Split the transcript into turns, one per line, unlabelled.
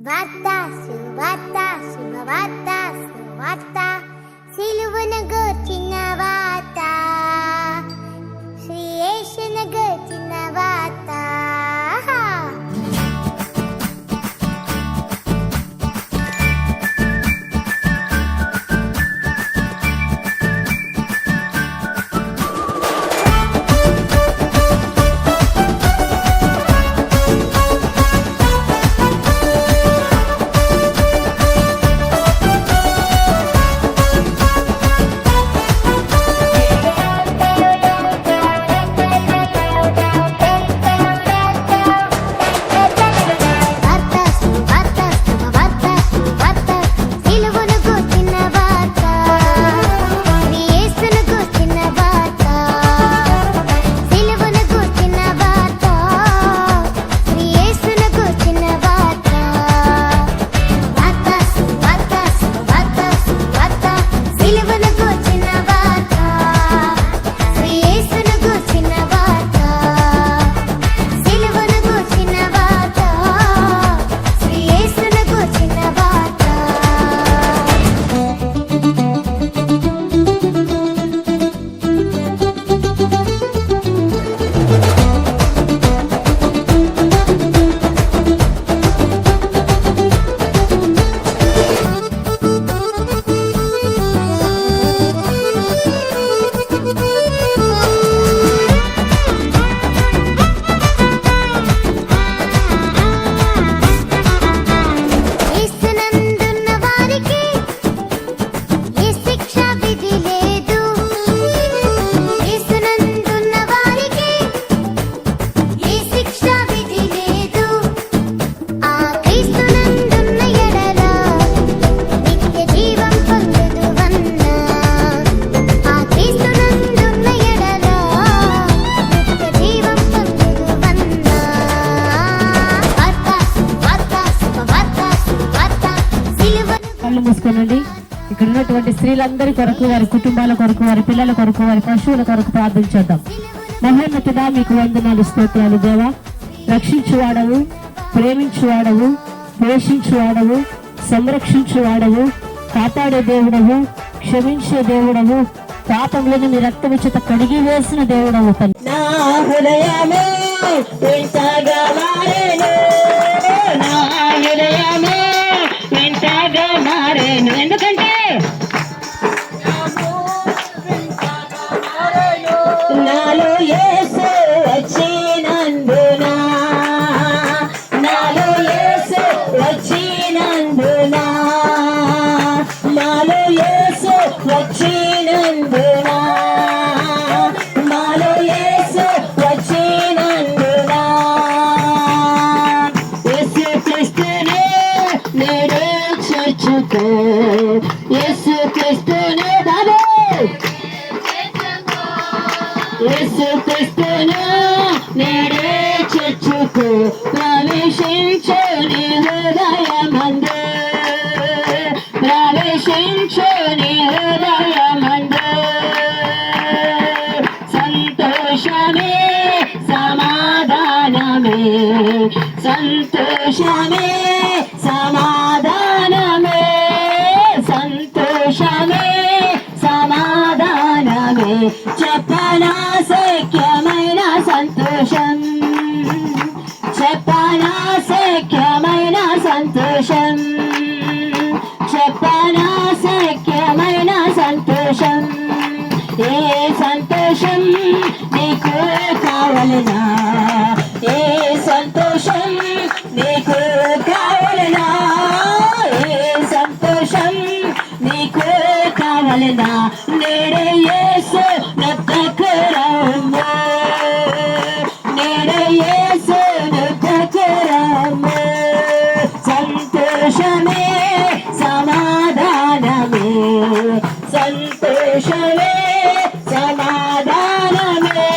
వార్త సువార్త శుభవార్త సువార్త సిలువను గూర్చిన వార్త శ్రీ యేసును గూర్చిన వార్త.
మూసుకోనండి. ఇక్కడ ఉన్నటువంటి స్త్రీలందరి కొరకు, వారి కుటుంబాల కొరకు, వారి పిల్లల కొరకు, వారి పశువుల కొరకు ప్రార్థించేద్దాం. మహోన్నతుడా, మీకు వందనాలు, స్తోత్రాలు దేవా. రక్షించువాడవు, ప్రేమించువాడవు, పోషించువాడవు, సంరక్షించువాడవు, కాపాడే దేవుడవు, క్షమించే దేవుడవు, పాపములను నీ రక్తము చేత కడిగి వేసిన దేవుడవు.
నా హృదయమే వింతగా మారెను, నా హృదయమే వింతగా మారెను. ఎందుకంటే నాలో యేసు వచ్చినందున, నాలో యేసు వచ్చినందున, నాలో యేసు వచ్చినందున, నాలో యేసు వచ్చినందున, యేసు క్రీస్తునే నేడు చర్చుకో, యేసు క్రీస్తునే బాబు, యేసు క్రీస్తును నేడే చర్చుకు ప్రవేశించు నీ హృదయమందు, ప్రవేశించు నీ హృదయమందు. సంతోషమే సమాధానమే, సంతోషమే సమాధానమే, సంతోషమే సమాధానమే. చెప్పనా సఖ్యమైన సంతోషం, చెప్పనా సఖ్యమైన సంతోషం, చెప్పనా సఖ్యమైన సంతోషం. ఏ సంతోషం నీకు కావలనా, ఏ సంతోషం నీకు కావలనా, ఏ సంతోషం నీకు కావలనా. నేడే యేసు నద్దకు రమ్ము, నేడే యేసు నద్దకు రమ్ము. సంతోషమే సమాధానమే, సంతోషమే సమాధానమే,